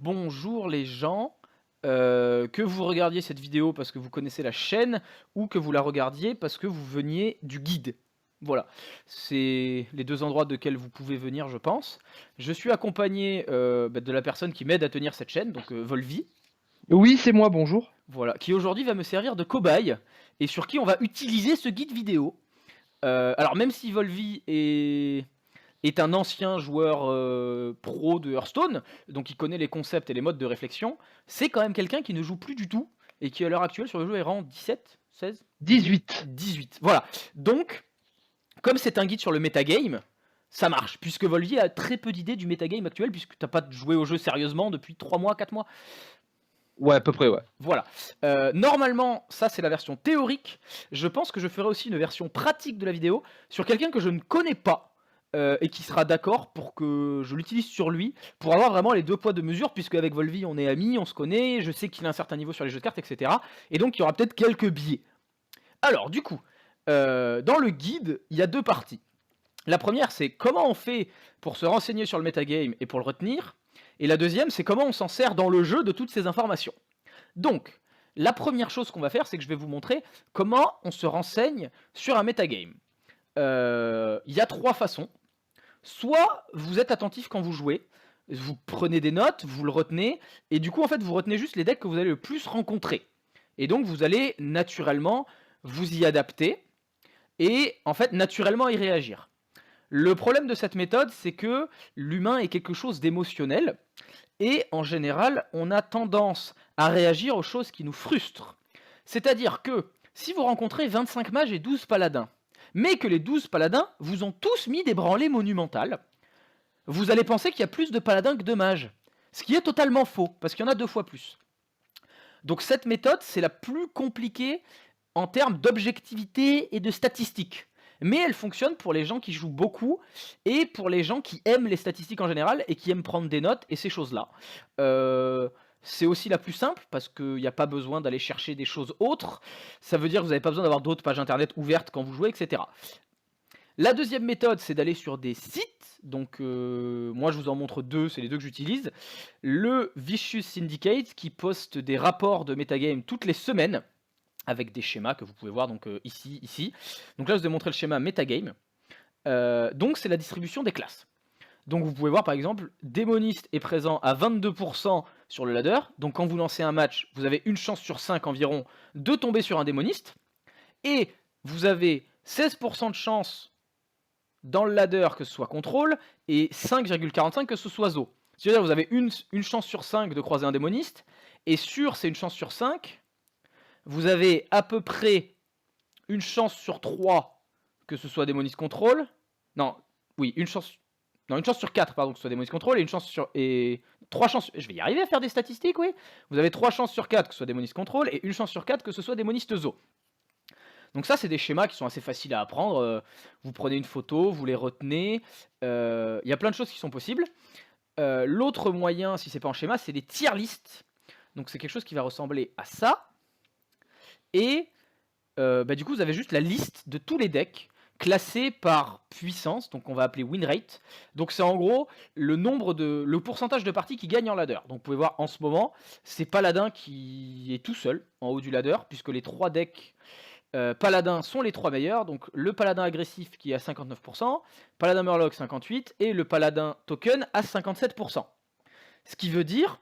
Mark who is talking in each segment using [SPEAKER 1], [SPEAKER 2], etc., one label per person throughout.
[SPEAKER 1] Bonjour les gens, que vous regardiez cette vidéo parce que vous connaissez la chaîne ou que vous la regardiez parce que vous veniez du guide. Voilà, c'est les 2 endroits desquels vous pouvez venir, je pense. Je suis accompagné, de la personne qui m'aide à tenir cette chaîne, donc Volvi,
[SPEAKER 2] Oui, c'est moi, bonjour.
[SPEAKER 1] voilà, qui aujourd'hui va me servir de cobaye et sur qui on va utiliser ce guide vidéo. Alors même si Volvi est un ancien joueur, pro de Hearthstone, donc il connaît les concepts et les modes de réflexion. C'est quand même quelqu'un qui ne joue plus du tout et qui à l'heure actuelle sur le jeu est rang 17, 16, 18,
[SPEAKER 2] 18.
[SPEAKER 1] 18. Voilà. Donc, comme c'est un guide sur le metagame, ça marche, puisque Volvier a très peu d'idées du metagame actuel, puisque tu as pas joué au jeu sérieusement depuis 3 mois, 4 mois.
[SPEAKER 2] Ouais, à peu près, ouais.
[SPEAKER 1] Voilà. Normalement, ça c'est la version théorique. Je pense que je ferai aussi une version pratique de la vidéo sur quelqu'un que je ne connais pas et qui sera d'accord pour que je l'utilise sur lui, pour avoir vraiment les 2 poids 2 mesures, puisque avec Volvi on est amis, on se connaît, je sais qu'il a un certain niveau sur les jeux de cartes, etc. Et donc il y aura peut-être quelques biais. Alors du coup, dans le guide, il y a 2 parties. La première, c'est comment on fait pour se renseigner sur le metagame et pour le retenir. Et la deuxième, c'est comment on s'en sert dans le jeu de toutes ces informations. Donc, la première chose qu'on va faire, c'est que je vais vous montrer comment on se renseigne sur un metagame. Il y a 3 façons. Soit vous êtes attentif quand vous jouez, vous prenez des notes, vous le retenez, et du coup, en fait, vous retenez juste les decks que vous allez le plus rencontrer. Et donc, vous allez naturellement vous y adapter et en fait, naturellement y réagir. Le problème de cette méthode, c'est que l'humain est quelque chose d'émotionnel et en général, on a tendance à réagir aux choses qui nous frustrent. C'est-à-dire que si vous rencontrez 25 mages et 12 paladins, mais que les 12 paladins vous ont tous mis des branlées monumentales, vous allez penser qu'il y a plus de paladins que de mages. Ce qui est totalement faux, parce qu'il y en a 2 fois plus. Donc cette méthode, c'est la plus compliquée en termes d'objectivité et de statistiques. Mais elle fonctionne pour les gens qui jouent beaucoup et pour les gens qui aiment les statistiques en général et qui aiment prendre des notes et ces choses-là. C'est aussi la plus simple parce qu'il n'y a pas besoin d'aller chercher des choses autres. Ça veut dire que vous n'avez pas besoin d'avoir d'autres pages internet ouvertes quand vous jouez, etc. La deuxième méthode, c'est d'aller sur des sites. Donc, moi, je vous en montre 2, c'est les 2 que j'utilise. Le Vicious Syndicate qui poste des rapports de metagame toutes les semaines avec des schémas que vous pouvez voir donc ici, ici. Donc là, je vous ai montré le schéma metagame. Donc, c'est la distribution des classes. Donc, vous pouvez voir par exemple, démoniste est présent à 22% sur le ladder. Donc, quand vous lancez un match, vous avez une chance sur 5 environ de tomber sur un démoniste. Et vous avez 16% de chance dans le ladder que ce soit contrôle et 5,45 que ce soit zo. C'est-à-dire que vous avez une chance sur 5 de croiser un démoniste. Et sur, c'est une chance sur 5. Vous avez à peu près une chance sur 3 que ce soit démoniste contrôle. Non, oui, une chance. Non, une chance sur 4, pardon, que ce soit démoniste contrôle, et une chance sur. Et 3 chances. Je vais y arriver à faire des statistiques, oui. Vous avez 3 chances sur 4 que ce soit démoniste contrôle, et une chance sur 4 que ce soit démoniste zo. Donc ça, c'est des schémas qui sont assez faciles à apprendre. Vous prenez une photo, vous les retenez. Il y a plein de choses qui sont possibles. L'autre moyen, si c'est pas en schéma, c'est les tier lists. Donc c'est quelque chose qui va ressembler à ça. Et du coup, vous avez juste la liste de tous les decks classés par puissance, donc on va appeler win rate. Donc c'est en gros le pourcentage de parties qui gagnent en ladder. Donc vous pouvez voir en ce moment, c'est Paladin qui est tout seul en haut du ladder, puisque les 3 decks Paladins sont les 3 meilleurs. Donc le Paladin agressif qui est à 59%, Paladin Murloc 58% et le Paladin Token à 57%. Ce qui veut dire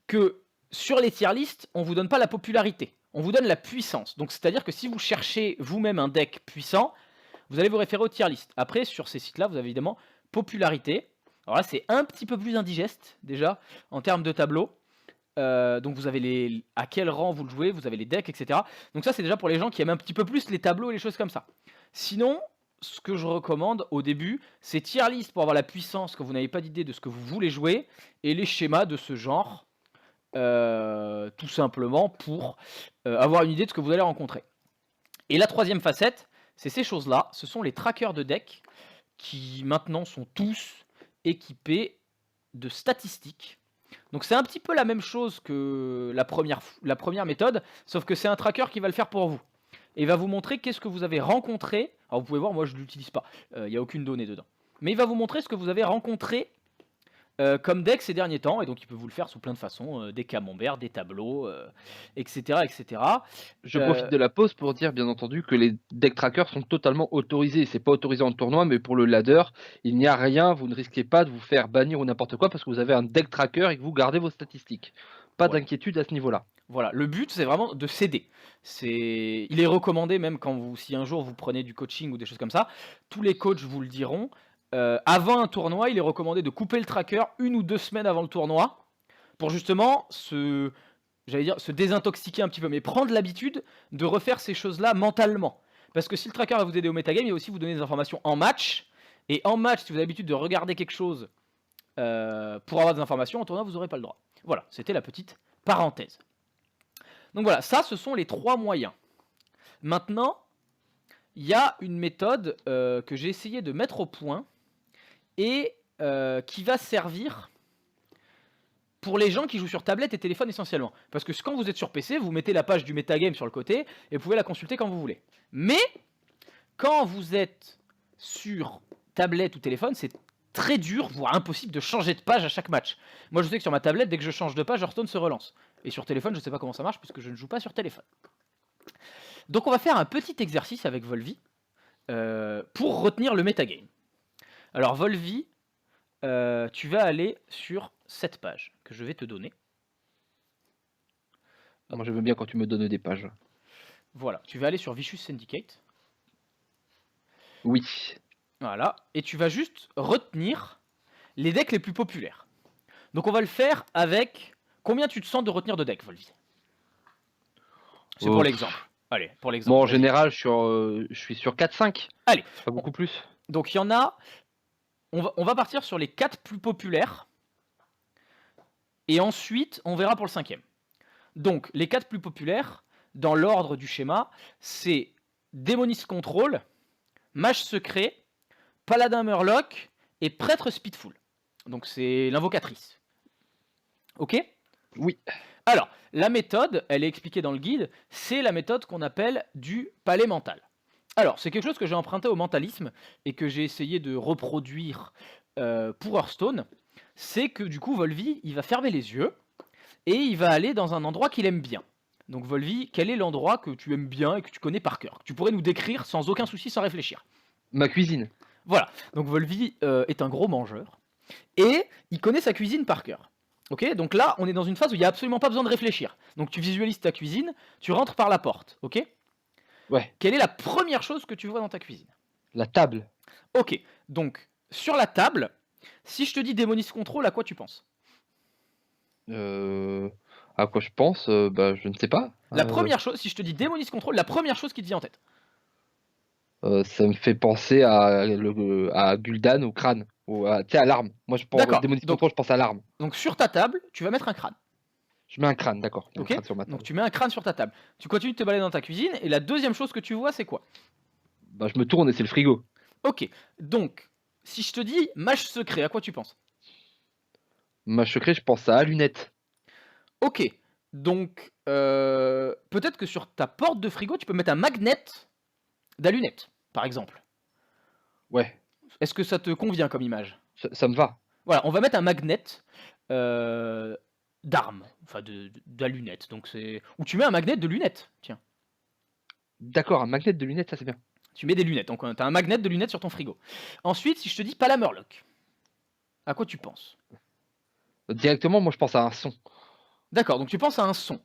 [SPEAKER 1] que sur les tier lists, on vous donne pas la popularité, on vous donne la puissance. Donc c'est-à-dire que si vous cherchez vous-même un deck puissant, vous allez vous référer aux tier lists. Après, sur ces sites-là, vous avez évidemment popularité. Alors là, c'est un petit peu plus indigeste déjà en termes de tableau. Donc vous avez à quel rang vous le jouez, vous avez les decks, etc. Donc ça, c'est déjà pour les gens qui aiment un petit peu plus les tableaux et les choses comme ça. Sinon, ce que je recommande au début, c'est tier list pour avoir la puissance quand vous n'avez pas d'idée de ce que vous voulez jouer, et les schémas de ce genre, tout simplement pour avoir une idée de ce que vous allez rencontrer. Et la troisième facette, c'est ces choses-là, ce sont les trackers de deck qui maintenant sont tous équipés de statistiques. Donc c'est un petit peu la même chose que la première méthode, sauf que c'est un tracker qui va le faire pour vous. Et il va vous montrer qu'est-ce que vous avez rencontré. Alors vous pouvez voir, moi je ne l'utilise pas, il n'y a aucune donnée dedans. Mais il va vous montrer ce que vous avez rencontré comme deck ces derniers temps et donc il peut vous le faire sous plein de façons, des camemberts, des tableaux, et cetera, et cetera.
[SPEAKER 2] Je profite de la pause pour dire, bien entendu, que les deck trackers sont totalement autorisés. C'est pas autorisé en tournoi, mais pour le ladder, il n'y a rien. Vous ne risquez pas de vous faire bannir ou n'importe quoi parce que vous avez un deck tracker et que vous gardez vos statistiques. Pas
[SPEAKER 1] Ouais.
[SPEAKER 2] d'inquiétude à ce niveau-là.
[SPEAKER 1] Voilà, le but c'est vraiment de s'aider. Il est recommandé même quand si un jour vous prenez du coaching ou des choses comme ça, tous les coachs vous le diront, avant un tournoi, il est recommandé de couper le tracker 1 ou 2 semaines avant le tournoi, pour justement se désintoxiquer un petit peu, mais prendre l'habitude de refaire ces choses-là mentalement. Parce que si le tracker va vous aider au metagame, il va aussi vous donner des informations en match, et en match, si vous avez l'habitude de regarder quelque chose, pour avoir des informations, en tournoi vous n'aurez pas le droit. Voilà, c'était la petite parenthèse. Donc voilà, ça ce sont les 3 moyens. Maintenant, il y a une méthode que j'ai essayé de mettre au point et qui va servir pour les gens qui jouent sur tablette et téléphone essentiellement. Parce que quand vous êtes sur PC, vous mettez la page du metagame sur le côté et vous pouvez la consulter quand vous voulez. Mais quand vous êtes sur tablette ou téléphone, c'est très dur, voire impossible de changer de page à chaque match. Moi je sais que sur ma tablette, dès que je change de page, Hearthstone se relance. Et sur téléphone, je ne sais pas comment ça marche puisque je ne joue pas sur téléphone. Donc on va faire un petit exercice avec Volvi pour retenir le metagame. Alors Volvi, tu vas aller sur cette page que je vais te donner.
[SPEAKER 2] Moi, je veux bien quand tu me donnes des pages.
[SPEAKER 1] Voilà, tu vas aller sur Vicious Syndicate.
[SPEAKER 2] Oui.
[SPEAKER 1] Voilà, et tu vas juste retenir les decks les plus populaires. Donc on va le faire avec... Combien tu te sens de retenir de decks, Volvi? C'est pour l'exemple. Allez, pour l'exemple.
[SPEAKER 2] Bon, en général, je suis sur 4-5.
[SPEAKER 1] Allez.
[SPEAKER 2] Pas beaucoup plus.
[SPEAKER 1] Donc il y en a... On va partir sur les 4 plus populaires. Et ensuite, on verra pour le 5e. Donc, les 4 plus populaires, dans l'ordre du schéma, c'est Démoniste Control, Mage Secret, Paladin Murloc et Prêtre Speedful. Donc c'est l'invocatrice. Ok?
[SPEAKER 2] Oui.
[SPEAKER 1] Alors, la méthode, elle est expliquée dans le guide, c'est la méthode qu'on appelle du palais mental. Alors, c'est quelque chose que j'ai emprunté au mentalisme et que j'ai essayé de reproduire pour Hearthstone. C'est que du coup, Volvi, il va fermer les yeux et il va aller dans un endroit qu'il aime bien. Donc Volvi, quel est l'endroit que tu aimes bien et que tu connais par cœur, que tu pourrais nous décrire sans aucun souci, sans réfléchir?
[SPEAKER 2] Ma cuisine.
[SPEAKER 1] Voilà, donc Volvi est un gros mangeur et il connaît sa cuisine par cœur. Ok, donc là, on est dans une phase où il n'y a absolument pas besoin de réfléchir. Donc tu visualises ta cuisine, tu rentres par la porte, ok?
[SPEAKER 2] Ouais.
[SPEAKER 1] Quelle est la première chose que tu vois dans ta cuisine?
[SPEAKER 2] La table.
[SPEAKER 1] Ok, donc sur la table, si je te dis Démoniste Control, à quoi tu penses?
[SPEAKER 2] À quoi je pense? Bah, je ne sais pas.
[SPEAKER 1] La première chose, si je te dis Démoniste Control, la première chose qui te vient en tête?
[SPEAKER 2] Ça me fait penser à Gul'dan, au crâne, tu sais, à l'arme. Moi, je pense
[SPEAKER 1] D'accord,
[SPEAKER 2] Démoniste
[SPEAKER 1] donc-
[SPEAKER 2] Control, je pense à l'arme.
[SPEAKER 1] Donc sur ta table, tu vas mettre un crâne.
[SPEAKER 2] Je mets un crâne, d'accord. Un
[SPEAKER 1] Ok,
[SPEAKER 2] crâne sur ma table.
[SPEAKER 1] donc tu mets un crâne sur ta table. Tu continues de te balader dans ta cuisine et la deuxième chose que tu vois, c'est quoi?
[SPEAKER 2] Bah, je me tourne et c'est le frigo.
[SPEAKER 1] Ok, donc si je te dis Mage Secret, à quoi tu penses?
[SPEAKER 2] Mage secret, je pense à lunettes.
[SPEAKER 1] Ok, donc peut-être que sur ta porte de frigo, tu peux mettre un magnet d'allunettes, par exemple.
[SPEAKER 2] Ouais,
[SPEAKER 1] Est-ce que ça te convient comme image?
[SPEAKER 2] ça me va.
[SPEAKER 1] Voilà, on va mettre un magnet d'armes, enfin d'allunettes. Donc c'est... Ou tu mets un magnet de lunettes, tiens.
[SPEAKER 2] D'accord, un magnet de lunettes, ça c'est bien.
[SPEAKER 1] Tu mets des lunettes, donc tu as un magnet de lunettes sur ton frigo. Ensuite, si je te dis Paladin Murloc, à quoi tu penses?
[SPEAKER 2] Directement, moi je pense à un son.
[SPEAKER 1] D'accord, donc tu penses à un son.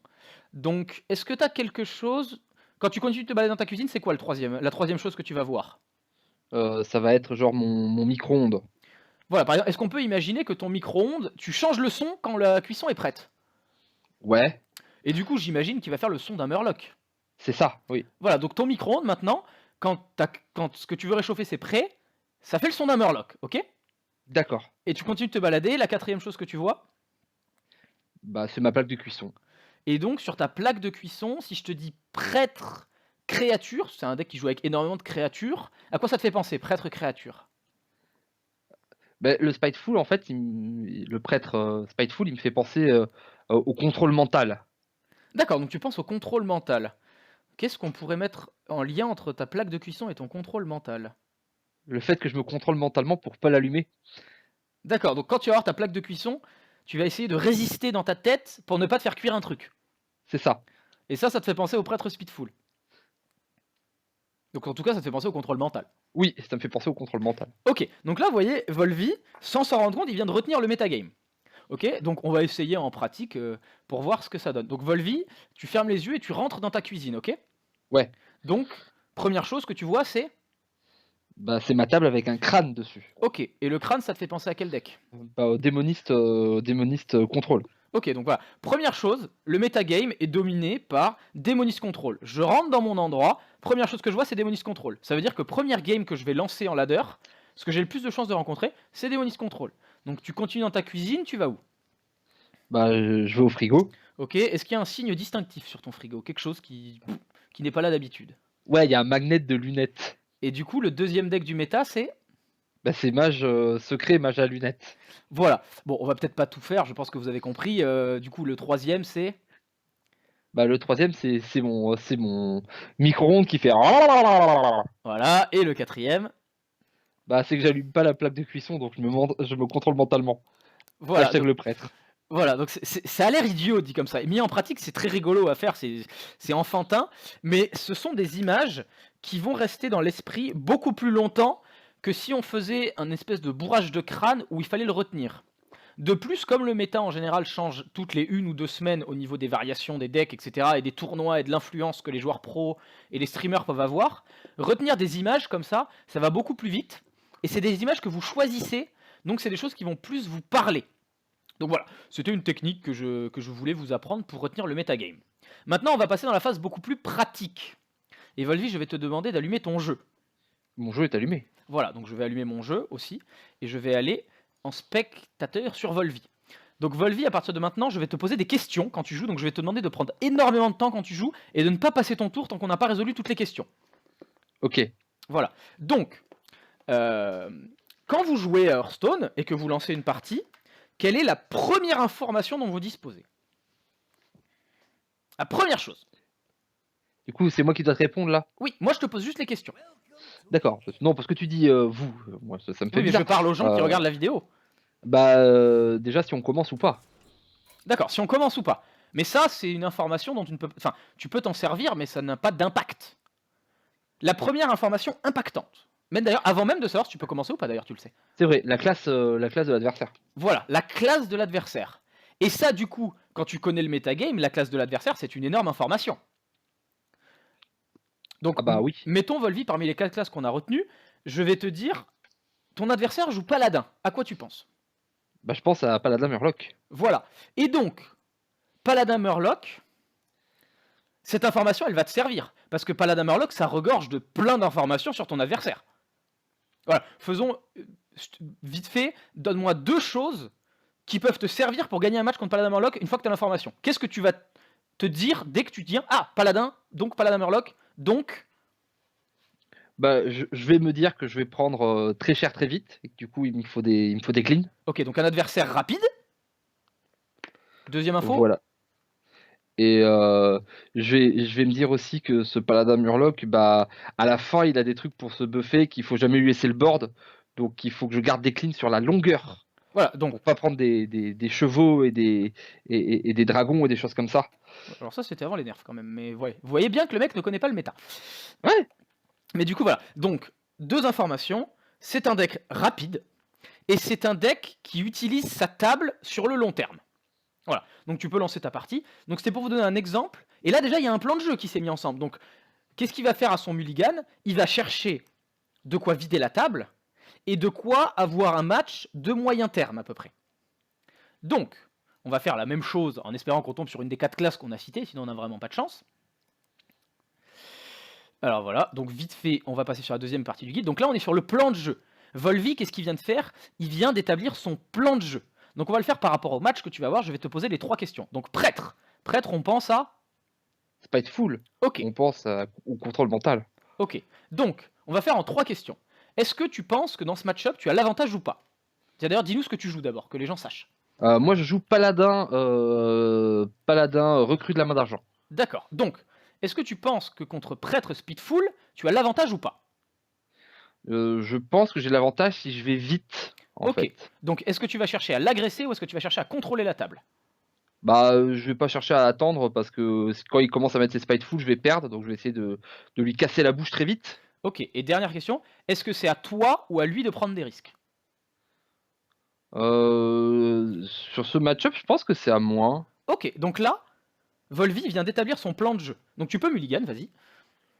[SPEAKER 1] Donc, est-ce que tu as quelque chose... Quand tu continues de te balader dans ta cuisine, c'est quoi la troisième chose que tu vas voir?
[SPEAKER 2] Ça va être genre mon micro-ondes.
[SPEAKER 1] Voilà, par exemple, est-ce qu'on peut imaginer que ton micro-ondes, tu changes le son quand la cuisson est prête?
[SPEAKER 2] Ouais,
[SPEAKER 1] Et du coup, j'imagine qu'il va faire le son d'un Murloc.
[SPEAKER 2] c'est ça, oui.
[SPEAKER 1] Voilà, donc ton micro-ondes maintenant, quand ce que tu veux réchauffer c'est prêt, ça fait le son d'un Murloc, ok?
[SPEAKER 2] D'accord.
[SPEAKER 1] Et tu continues de te balader, la quatrième chose que tu vois,
[SPEAKER 2] Bah, c'est ma plaque de cuisson.
[SPEAKER 1] et donc sur ta plaque de cuisson, si je te dis prêtre créature, c'est un deck qui joue avec énormément de créatures, à quoi ça te fait penser, prêtre créature?
[SPEAKER 2] Bah, le Spiteful, en fait, le prêtre Spiteful, il me fait penser au contrôle mental.
[SPEAKER 1] D'accord, donc tu penses au contrôle mental. Qu'est-ce qu'on pourrait mettre en lien entre ta plaque de cuisson et ton contrôle mental?
[SPEAKER 2] Le fait que je me contrôle mentalement pour pas l'allumer.
[SPEAKER 1] D'accord, donc quand tu vas avoir ta plaque de cuisson, tu vas essayer de résister dans ta tête pour ne pas te faire cuire un truc.
[SPEAKER 2] C'est ça.
[SPEAKER 1] Et ça te fait penser au prêtre Speedful. Donc en tout cas, ça te fait penser au contrôle mental.
[SPEAKER 2] Oui, ça me fait penser au contrôle mental.
[SPEAKER 1] Ok, donc là, vous voyez, Volvi, sans s'en rendre compte, il vient de retenir le metagame. Ok, donc on va essayer en pratique pour voir ce que ça donne. Donc Volvi, tu fermes les yeux et tu rentres dans ta cuisine, ok?
[SPEAKER 2] Ouais,
[SPEAKER 1] Donc, première chose que tu vois, c'est...
[SPEAKER 2] bah c'est ma table avec un crâne dessus.
[SPEAKER 1] Ok, et le crâne, ça te fait penser à quel deck?
[SPEAKER 2] Bah, démoniste contrôle.
[SPEAKER 1] Ok, donc voilà. Première chose, le metagame est dominé par Démoniste Control. Je rentre dans mon endroit, première chose que je vois, c'est Démoniste Control. Ça veut dire que première game que je vais lancer en ladder, ce que j'ai le plus de chances de rencontrer, c'est Démoniste Control. Donc tu continues dans ta cuisine, tu vas où?
[SPEAKER 2] Bah je vais au frigo.
[SPEAKER 1] Ok, est-ce qu'il y a un signe distinctif sur ton frigo? Quelque chose qui n'est pas là d'habitude.
[SPEAKER 2] Ouais, il y a un magnet de lunettes.
[SPEAKER 1] Et du coup, le deuxième deck du méta, c'est...
[SPEAKER 2] Bah c'est mage secret, mage à lunettes.
[SPEAKER 1] Voilà. Bon, on va peut-être pas tout faire, je pense que vous avez compris. Du coup, le troisième, c'est...
[SPEAKER 2] Bah le troisième c'est mon micro-ondes qui fait.
[SPEAKER 1] Voilà. Et le quatrième...
[SPEAKER 2] Bah c'est que j'allume pas la plaque de cuisson donc je me contrôle mentalement.
[SPEAKER 1] Voilà.
[SPEAKER 2] Hashtag
[SPEAKER 1] Donc,
[SPEAKER 2] le prêtre.
[SPEAKER 1] voilà, donc ça a l'air idiot dit comme ça. Et mis en pratique, c'est très rigolo à faire, c'est enfantin, mais ce sont des images qui vont rester dans l'esprit beaucoup plus longtemps que si on faisait un espèce de bourrage de crâne où il fallait le retenir. De plus, comme le méta en général change toutes les 1 ou 2 semaines au niveau des variations des decks, etc., et des tournois et de l'influence que les joueurs pros et les streamers peuvent avoir, retenir des images comme ça va beaucoup plus vite, et c'est des images que vous choisissez, donc c'est des choses qui vont plus vous parler. Donc voilà, c'était une technique que je voulais vous apprendre pour retenir le metagame. Maintenant, on va passer dans la phase beaucoup plus pratique. Et Volvi, je vais te demander d'allumer ton jeu.
[SPEAKER 2] Mon jeu est allumé.
[SPEAKER 1] Voilà, donc je vais allumer mon jeu aussi, et je vais aller en spectateur sur Volvi. Donc Volvi, à partir de maintenant, je vais te poser des questions quand tu joues, donc je vais te demander de prendre énormément de temps quand tu joues, et de ne pas passer ton tour tant qu'on n'a pas résolu toutes les questions.
[SPEAKER 2] Ok.
[SPEAKER 1] Voilà, donc, quand vous jouez à Hearthstone, et que vous lancez une partie, quelle est la première information dont vous disposez? La première chose.
[SPEAKER 2] Du coup c'est moi qui dois te répondre là.
[SPEAKER 1] Oui, moi je te pose juste les questions.
[SPEAKER 2] D'accord. Non parce que tu dis vous, moi ça me fait
[SPEAKER 1] Oui, mais je
[SPEAKER 2] bizarre.
[SPEAKER 1] parle aux gens qui regardent la vidéo.
[SPEAKER 2] Bah déjà si on commence ou pas.
[SPEAKER 1] D'accord, si on commence ou pas. Mais ça, c'est une information dont tu ne peux... Enfin, tu peux t'en servir, mais ça n'a pas d'impact. La première information impactante. Même d'ailleurs, avant même de savoir si tu peux commencer ou pas, d'ailleurs, tu le sais.
[SPEAKER 2] C'est vrai, la classe de l'adversaire.
[SPEAKER 1] Voilà, la classe de l'adversaire. Et ça, du coup, quand tu connais le metagame, la classe de l'adversaire, c'est une énorme information. Donc,
[SPEAKER 2] Ah bah oui.
[SPEAKER 1] mettons Volvi parmi les 4 classes qu'on a retenues, je vais te dire, ton adversaire joue Paladin. À quoi tu penses?
[SPEAKER 2] Bah je pense à Paladin Murloc.
[SPEAKER 1] Voilà. Et donc, Paladin Murloc, cette information, elle va te servir. Parce que Paladin Murloc, ça regorge de plein d'informations sur ton adversaire. Voilà, faisons vite fait, donne-moi 2 choses qui peuvent te servir pour gagner un match contre Paladin Murloc une fois que tu as l'information. Qu'est-ce que tu vas te dire dès que tu dis ah, Paladin, donc Paladin Murloc, donc...
[SPEAKER 2] Bah je vais me dire que je vais prendre très cher très vite et que du coup il me faut des cleans.
[SPEAKER 1] Ok, donc un adversaire rapide. Deuxième info.
[SPEAKER 2] Voilà. Et je vais me dire aussi que ce Paladin Murloc, bah à la fin il a des trucs pour se buffer, qu'il faut jamais lui laisser le board. Donc il faut que je garde des cleans sur la longueur.
[SPEAKER 1] Voilà, donc...
[SPEAKER 2] Pour pas prendre des chevaux et des dragons et des choses comme ça.
[SPEAKER 1] Alors ça, c'était avant les nerfs quand même, mais ouais. Vous voyez bien que le mec ne connaît pas le méta.
[SPEAKER 2] Ouais.
[SPEAKER 1] Mais du coup, voilà. Donc, 2 informations. C'est un deck rapide, et c'est un deck qui utilise sa table sur le long terme. Voilà, donc tu peux lancer ta partie. Donc c'était pour vous donner un exemple. Et là déjà, il y a un plan de jeu qui s'est mis ensemble. Donc, qu'est-ce qu'il va faire à son mulligan? Il va chercher de quoi vider la table, et de quoi avoir un match de moyen terme à peu près. Donc, on va faire la même chose en espérant qu'on tombe sur une des 4 classes qu'on a citées, sinon on n'a vraiment pas de chance. Alors voilà, donc vite fait, on va passer sur la deuxième partie du guide. Donc là, on est sur le plan de jeu. Volvi, qu'est-ce qu'il vient de faire? Il vient d'établir son plan de jeu. Donc on va le faire par rapport au match que tu vas voir, je vais te poser les 3 questions. Donc prêtre. Prêtre, on pense à...
[SPEAKER 2] Spiteful.
[SPEAKER 1] Ok.
[SPEAKER 2] On pense au contrôle mental.
[SPEAKER 1] Ok. Donc, on va faire en 3 questions. Est-ce que tu penses que dans ce match-up, tu as l'avantage ou pas? D'ailleurs, dis-nous ce que tu joues d'abord, que les gens sachent.
[SPEAKER 2] Moi je joue Paladin, recrue de la main d'argent.
[SPEAKER 1] D'accord. Donc, est-ce que tu penses que contre prêtre Speedful, tu as l'avantage ou pas?
[SPEAKER 2] Je pense que j'ai l'avantage si je vais vite, en
[SPEAKER 1] Ok.
[SPEAKER 2] fait.
[SPEAKER 1] Donc, est-ce que tu vas chercher à l'agresser ou est-ce que tu vas chercher à contrôler la table?
[SPEAKER 2] Bah, je vais pas chercher à attendre parce que quand il commence à mettre ses spiteful, je vais perdre, donc je vais essayer de lui casser la bouche très vite.
[SPEAKER 1] Ok. Et dernière question, est-ce que c'est à toi ou à lui de prendre des risques?
[SPEAKER 2] Sur ce match-up, je pense que c'est à moi.
[SPEAKER 1] Ok. Donc là, Volvi vient d'établir son plan de jeu. Donc tu peux mulligan, vas-y.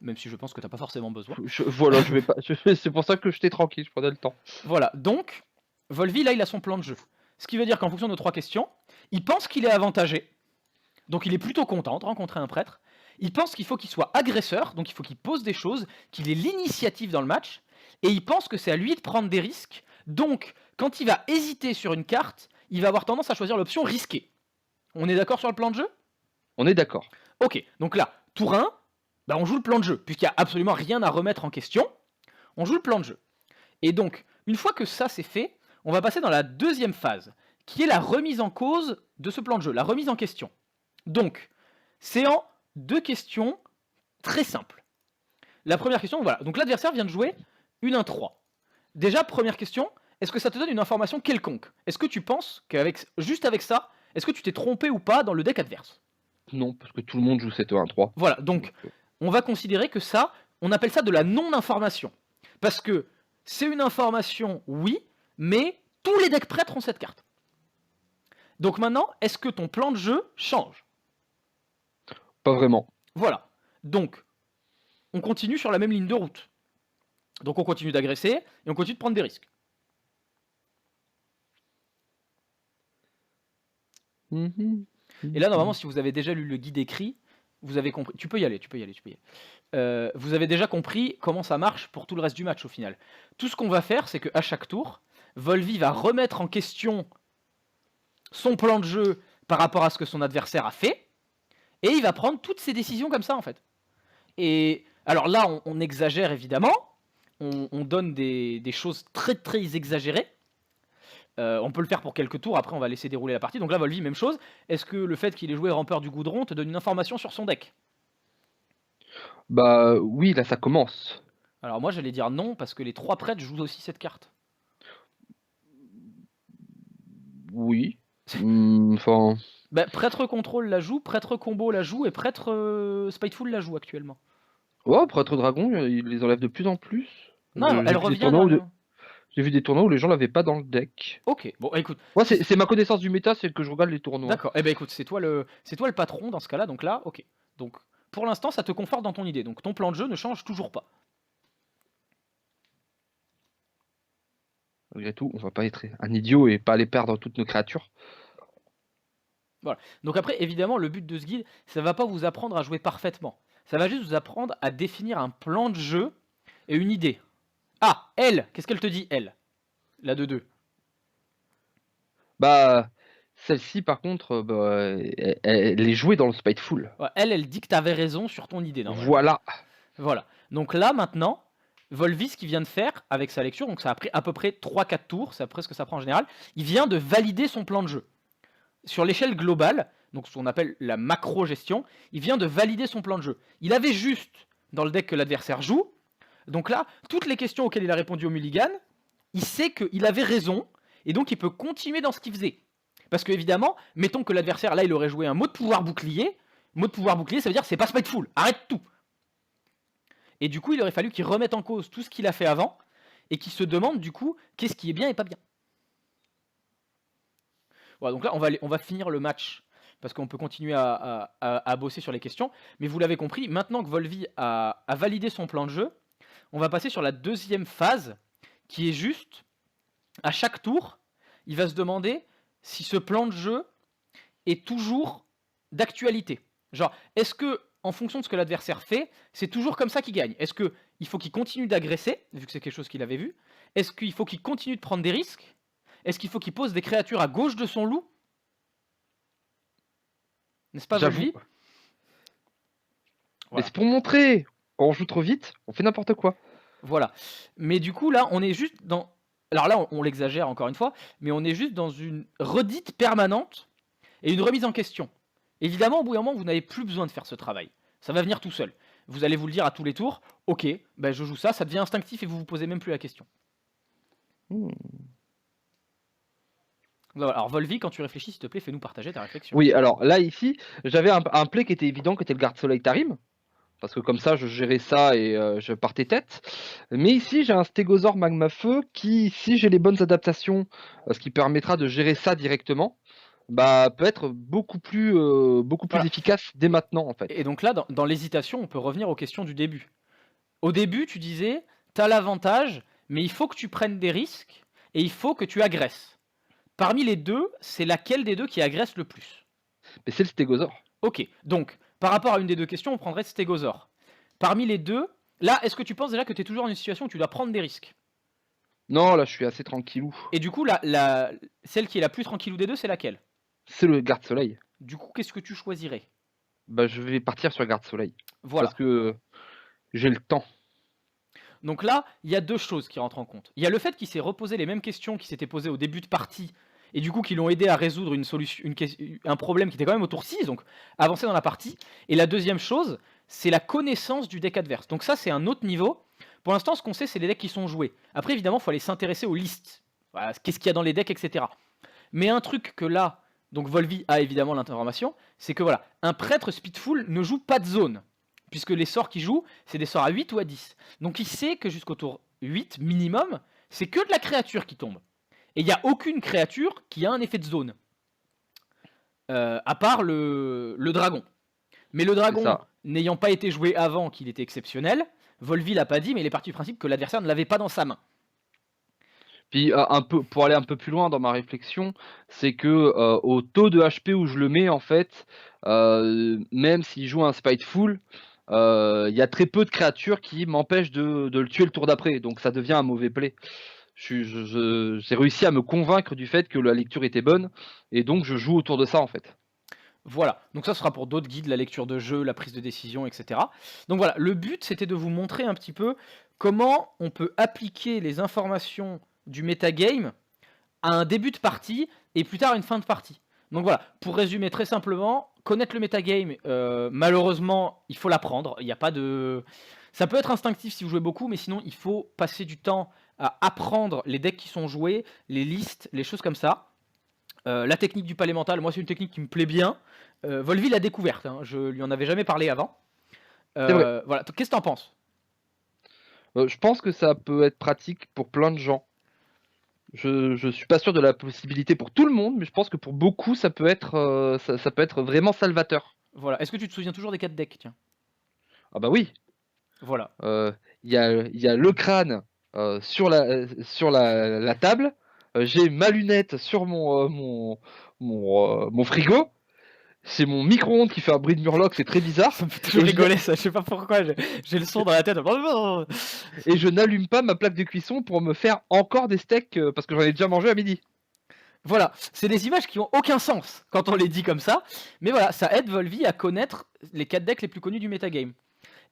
[SPEAKER 1] Même si je pense que t'as pas forcément besoin.
[SPEAKER 2] Voilà, je vais pas c'est pour ça que j'étais tranquille, je prenais le temps.
[SPEAKER 1] Voilà. Donc, Volvi, là, il a son plan de jeu. Ce qui veut dire qu'en fonction de 3 questions, il pense qu'il est avantagé. Donc il est plutôt content de rencontrer un prêtre. Il pense qu'il faut qu'il soit agresseur, donc il faut qu'il pose des choses, qu'il ait l'initiative dans le match. Et il pense que c'est à lui de prendre des risques. Donc, quand il va hésiter sur une carte, il va avoir tendance à choisir l'option risquée. On est d'accord sur le plan de jeu?
[SPEAKER 2] On est d'accord.
[SPEAKER 1] Ok, donc là, tour 1, bah on joue le plan de jeu, puisqu'il n'y a absolument rien à remettre en question. On joue le plan de jeu. Et donc, une fois que ça c'est fait, on va passer dans la deuxième phase, qui est la remise en cause de ce plan de jeu, la remise en question. Donc, c'est en 2 questions très simples. La première question, voilà. Donc l'adversaire vient de jouer une 1-3. Déjà, première question, est-ce que ça te donne une information quelconque? Est-ce que tu penses qu'avec juste avec ça, est-ce que tu t'es trompé ou pas dans le deck adverse?
[SPEAKER 2] Non, parce que tout le monde joue cette 1-3.
[SPEAKER 1] Voilà, donc on va considérer que ça, on appelle ça de la non-information. Parce que c'est une information, oui, mais tous les decks prêtres ont cette carte. Donc maintenant, est-ce que ton plan de jeu change?
[SPEAKER 2] Pas vraiment.
[SPEAKER 1] Voilà. Donc, on continue sur la même ligne de route. Donc on continue d'agresser et on continue de prendre des risques. Et là, normalement, si vous avez déjà lu le guide écrit, vous avez compris. Tu peux y aller, tu peux y aller, tu peux y aller. Vous avez déjà compris comment ça marche pour tout le reste du match au final. Tout ce qu'on va faire, c'est qu'à chaque tour, Volvi va remettre en question son plan de jeu par rapport à ce que son adversaire a fait, et il va prendre toutes ses décisions comme ça en fait. Et alors là, on exagère évidemment, on donne des choses très très exagérées. On peut le faire pour quelques tours, après on va laisser dérouler la partie. Donc là, Volvi, même chose. Est-ce que le fait qu'il ait joué rampeur du goudron te donne une information sur son deck?
[SPEAKER 2] Bah oui, là ça commence.
[SPEAKER 1] Alors moi, j'allais dire non, parce que les 3 prêtres jouent aussi cette carte.
[SPEAKER 2] Oui. Enfin.
[SPEAKER 1] Bah, prêtre contrôle la joue, prêtre combo la joue, et prêtre spiteful la joue actuellement.
[SPEAKER 2] Ouais, prêtre dragon, il les enlève de plus en plus.
[SPEAKER 1] Non, elle
[SPEAKER 2] J'ai vu des
[SPEAKER 1] revient
[SPEAKER 2] tournois
[SPEAKER 1] là.
[SPEAKER 2] j'ai vu des tournois où les gens l'avaient pas dans le deck.
[SPEAKER 1] Ok, bon écoute.
[SPEAKER 2] Moi, c'est ma connaissance du méta, c'est que je regarde les tournois.
[SPEAKER 1] D'accord, eh ben écoute, c'est toi le patron dans ce cas-là, donc là, ok. Donc, pour l'instant, ça te conforte dans ton idée, donc ton plan de jeu ne change toujours pas.
[SPEAKER 2] Malgré tout, on va pas être un idiot et pas aller perdre toutes nos créatures.
[SPEAKER 1] Voilà. Donc après, évidemment, le but de ce guide, ça va pas vous apprendre à jouer parfaitement. Ça va juste vous apprendre à définir un plan de jeu et une idée. Ah, elle, qu'est-ce qu'elle te dit, elle? La 2-2.
[SPEAKER 2] Bah, celle-ci, par contre, bah, elle est jouée dans le Spiteful.
[SPEAKER 1] Ouais, elle dit que t'avais raison sur ton idée, normalement.
[SPEAKER 2] Voilà.
[SPEAKER 1] Voilà. Donc là, maintenant, Volvis, ce qu'il vient de faire avec sa lecture, donc ça a pris à peu près 3-4 tours, c'est à peu près ce que ça prend en général, il vient de valider son plan de jeu. Sur l'échelle globale, donc ce qu'on appelle la macro-gestion, il vient de valider son plan de jeu. Il avait juste dans le deck que l'adversaire joue, donc là, toutes les questions auxquelles il a répondu au mulligan, il sait qu'il avait raison, et donc il peut continuer dans ce qu'il faisait. Parce que évidemment, mettons que l'adversaire, là, il aurait joué un mot de pouvoir bouclier. Mot de pouvoir bouclier, ça veut dire c'est pas spiteful, arrête tout. Et du coup, il aurait fallu qu'il remette en cause tout ce qu'il a fait avant, et qu'il se demande du coup, qu'est-ce qui est bien et pas bien. Voilà, donc là, on va finir le match, parce qu'on peut continuer à bosser sur les questions. Mais vous l'avez compris, maintenant que Volvi a validé son plan de jeu, on va passer sur la deuxième phase, qui est juste, à chaque tour, il va se demander si ce plan de jeu est toujours d'actualité. Genre, est-ce que, en fonction de ce que l'adversaire fait, c'est toujours comme ça qu'il gagne? Est-ce qu'il faut qu'il continue d'agresser, vu que c'est quelque chose qu'il avait vu? Est-ce qu'il faut qu'il continue de prendre des risques? Est-ce qu'il faut qu'il pose des créatures à gauche de son loup? N'est-ce pas,
[SPEAKER 2] J'avoue.
[SPEAKER 1] Volvi?
[SPEAKER 2] Mais
[SPEAKER 1] Voilà.
[SPEAKER 2] c'est pour montrer. Quand on joue trop vite, on fait n'importe quoi.
[SPEAKER 1] Voilà. Mais du coup, là, on est juste dans... Alors là, on l'exagère encore une fois, mais on est juste dans une redite permanente et une remise en question. Évidemment, au bout d'un moment, vous n'avez plus besoin de faire ce travail. Ça va venir tout seul. vous allez vous le dire à tous les tours, ok, ben je joue ça, ça devient instinctif et vous vous posez même plus la question.
[SPEAKER 2] Mmh.
[SPEAKER 1] Voilà. Alors Volvi, quand tu réfléchis, s'il te plaît, fais-nous partager ta réflexion.
[SPEAKER 2] Oui, alors là, ici, j'avais un play qui était évident, qui était le garde-soleil Tarim, parce que comme ça, je gérais ça et je partais tête. Mais ici, j'ai un Stégosaure Magma Feu qui, si j'ai les bonnes adaptations, ce qui permettra de gérer ça directement, bah, peut être beaucoup plus
[SPEAKER 1] Voilà.
[SPEAKER 2] efficace dès maintenant, en fait.
[SPEAKER 1] Et donc là, dans l'hésitation, on peut revenir aux questions du début. Au début, tu disais, tu as l'avantage, mais il faut que tu prennes des risques et il faut que tu agresses. Parmi les deux, c'est laquelle des deux qui agresse le plus?
[SPEAKER 2] Mais c'est le Stégosaure.
[SPEAKER 1] Ok, donc par rapport à une des deux questions, on prendrait Stégosaure. Parmi les deux, là, est-ce que tu penses déjà que tu es toujours dans une situation où tu dois prendre des risques?
[SPEAKER 2] Non, là, je suis assez tranquillou.
[SPEAKER 1] Et du coup, celle qui est la plus tranquillou des deux, c'est laquelle?
[SPEAKER 2] C'est le garde-soleil.
[SPEAKER 1] Du coup, qu'est-ce que tu choisirais?
[SPEAKER 2] Bah, je vais partir sur garde-soleil. Parce
[SPEAKER 1] Voilà.
[SPEAKER 2] que j'ai le temps.
[SPEAKER 1] Donc là, il y a deux choses qui rentrent en compte. Il y a le fait qu'il s'est reposé les mêmes questions qui s'étaient posées au début de partie, et du coup qui l'ont aidé à résoudre un problème qui était quand même au tour 6, donc avancer dans la partie. Et la deuxième chose, c'est la connaissance du deck adverse. Donc ça, c'est un autre niveau. Pour l'instant, ce qu'on sait, c'est les decks qui sont joués. Après, évidemment, il faut aller s'intéresser aux listes. Voilà, qu'est-ce qu'il y a dans les decks, etc. Mais un truc que là, donc Volvi a évidemment l'information, c'est que voilà, un prêtre Speedful ne joue pas de zone, puisque les sorts qu'il joue, c'est des sorts à 8 ou à 10. Donc il sait que jusqu'au tour 8 minimum, c'est que de la créature qui tombe. Et il n'y a aucune créature qui a un effet de zone. À part le dragon. Mais le
[SPEAKER 2] C'est
[SPEAKER 1] dragon,
[SPEAKER 2] ça.
[SPEAKER 1] n'ayant pas été joué avant qu'il était exceptionnel, Volvi l'a pas dit, mais il est parti du principe que l'adversaire ne l'avait pas dans sa main.
[SPEAKER 2] Puis un peu, pour aller un peu plus loin dans ma réflexion, c'est que au taux de HP où je le mets, en fait, même s'il joue un Spiteful, il y a très peu de créatures qui m'empêchent de le tuer le tour d'après, donc ça devient un mauvais play. J'ai réussi à me convaincre du fait que la lecture était bonne, et donc je joue autour de ça, en fait.
[SPEAKER 1] Voilà, donc ça sera pour d'autres guides, la lecture de jeu, la prise de décision, etc. Donc voilà, le but c'était de vous montrer un petit peu comment on peut appliquer les informations du metagame à un début de partie et plus tard à une fin de partie. Donc voilà, pour résumer très simplement, connaître le metagame, malheureusement, il faut l'apprendre. Il n'y a pas de. Ça peut être instinctif si vous jouez beaucoup, mais sinon il faut passer du temps à apprendre les decks qui sont joués, les listes, les choses comme ça. La technique du palais mental, moi c'est une technique qui me plaît bien. Volvi l'a découverte, hein, je lui en avais jamais parlé avant.
[SPEAKER 2] C'est vrai.
[SPEAKER 1] Voilà, qu'est-ce que t'en penses?
[SPEAKER 2] Je pense que ça peut être pratique pour plein de gens. Je suis pas sûr de la possibilité pour tout le monde, mais je pense que pour beaucoup, ça peut être, ça peut être vraiment salvateur.
[SPEAKER 1] Voilà, est-ce que tu te souviens toujours des 4 decks? Tiens,
[SPEAKER 2] Ah bah oui,
[SPEAKER 1] voilà.
[SPEAKER 2] il y a le crâne sur la table, j'ai ma lunette sur mon frigo, c'est mon micro-ondes qui fait un bruit de murloc, c'est très bizarre,
[SPEAKER 1] Ça me fait toujours
[SPEAKER 2] et
[SPEAKER 1] rigoler ça, je sais pas pourquoi, j'ai le son dans la tête.
[SPEAKER 2] je n'allume pas ma plaque de cuisson pour me faire encore des steaks, parce que j'en ai déjà mangé à midi.
[SPEAKER 1] Voilà, c'est des images qui ont aucun sens quand on les dit comme ça, mais voilà, ça aide Volvi à connaître les 4 decks les plus connus du metagame.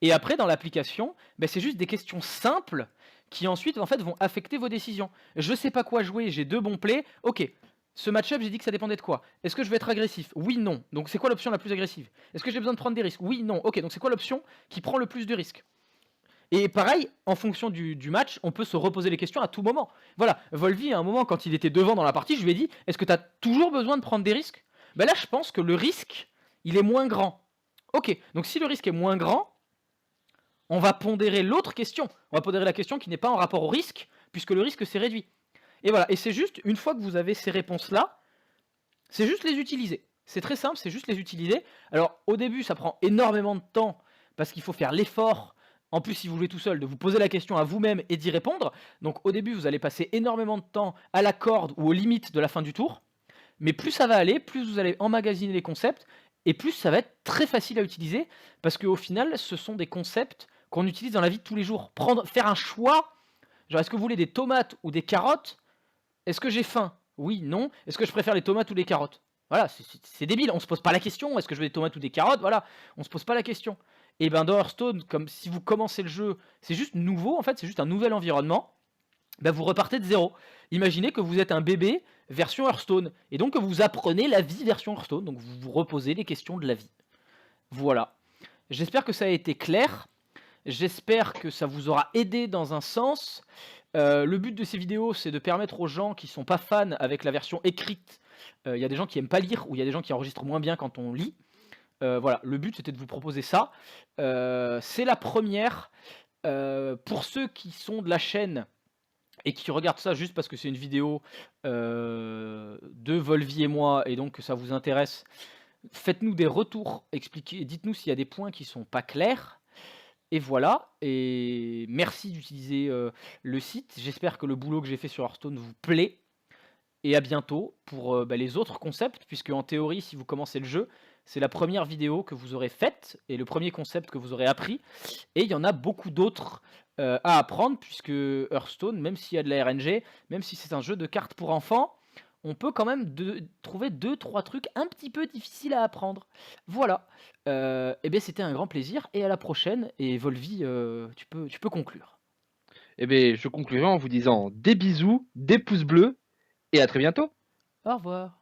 [SPEAKER 1] Et après, dans l'application, ben, c'est juste des questions simples qui ensuite en fait vont affecter vos décisions. Je sais pas quoi jouer, j'ai 2 bons plays, ok. Ce match-up, j'ai dit que ça dépendait de quoi? Est-ce que je vais être agressif? Oui, non. Donc c'est quoi l'option la plus agressive? Est-ce que j'ai besoin de prendre des risques? Oui, non. Ok, donc c'est quoi l'option qui prend le plus de risques? Et pareil, en fonction du match, on peut se reposer les questions à tout moment. Voilà, Volvi, à un moment, quand il était devant dans la partie, je lui ai dit, est-ce que tu as toujours besoin de prendre des risques? Ben là, je pense que le risque, il est moins grand. Ok, donc si le risque est moins grand, on va pondérer l'autre question. On va pondérer la question qui n'est pas en rapport au risque, puisque le risque s'est réduit. Et voilà, et c'est juste, une fois que vous avez ces réponses-là, c'est juste les utiliser. C'est très simple, c'est juste les utiliser. Alors, au début, ça prend énormément de temps, parce qu'il faut faire l'effort, en plus si vous jouez tout seul, de vous poser la question à vous-même et d'y répondre. Donc au début, vous allez passer énormément de temps à la corde ou aux limites de la fin du tour. Mais plus ça va aller, plus vous allez emmagasiner les concepts, et plus ça va être très facile à utiliser, parce qu'au final, ce sont des concepts qu'on utilise dans la vie de tous les jours. Faire un choix, genre est-ce que vous voulez des tomates ou des carottes? Est-ce que j'ai faim? Oui, non. Est-ce que je préfère les tomates ou les carottes? Voilà, c'est débile, on se pose pas la question, est-ce que je veux des tomates ou des carottes? Voilà, on se pose pas la question. Et ben dans Hearthstone, comme si vous commencez le jeu, c'est juste nouveau en fait, c'est juste un nouvel environnement, ben vous repartez de zéro. Imaginez que vous êtes un bébé version Hearthstone, et donc que vous apprenez la vie version Hearthstone, donc vous vous reposez les questions de la vie. Voilà. J'espère que ça a été clair. J'espère que ça vous aura aidé dans un sens. Le but de ces vidéos, c'est de permettre aux gens qui sont pas fans avec la version écrite, il y a des gens qui aiment pas lire ou il y a des gens qui enregistrent moins bien quand on lit. Voilà, le but c'était de vous proposer ça. C'est la première. Pour ceux qui sont de la chaîne et qui regardent ça juste parce que c'est une vidéo, de Volvi et moi et donc que ça vous intéresse, faites-nous des retours, expliquez dites-nous s'il y a des points qui sont pas clairs et voilà et merci d'utiliser, le site. J'espère que le boulot que j'ai fait sur Hearthstone vous plaît et à bientôt pour, les autres concepts puisque en théorie, si vous commencez le jeu, c'est la première vidéo que vous aurez faite et le premier concept que vous aurez appris et il y en a beaucoup d'autres, à apprendre puisque Hearthstone, même s'il y a de la RNG, même si c'est un jeu de cartes pour enfants, on peut quand même trouver deux trois trucs un petit peu difficiles à apprendre. Voilà, et beh, c'était un grand plaisir et à la prochaine et Volvi, tu peux conclure.
[SPEAKER 2] Eh beh, je conclurai en vous disant des bisous, des pouces bleus et à très bientôt!
[SPEAKER 1] Au revoir.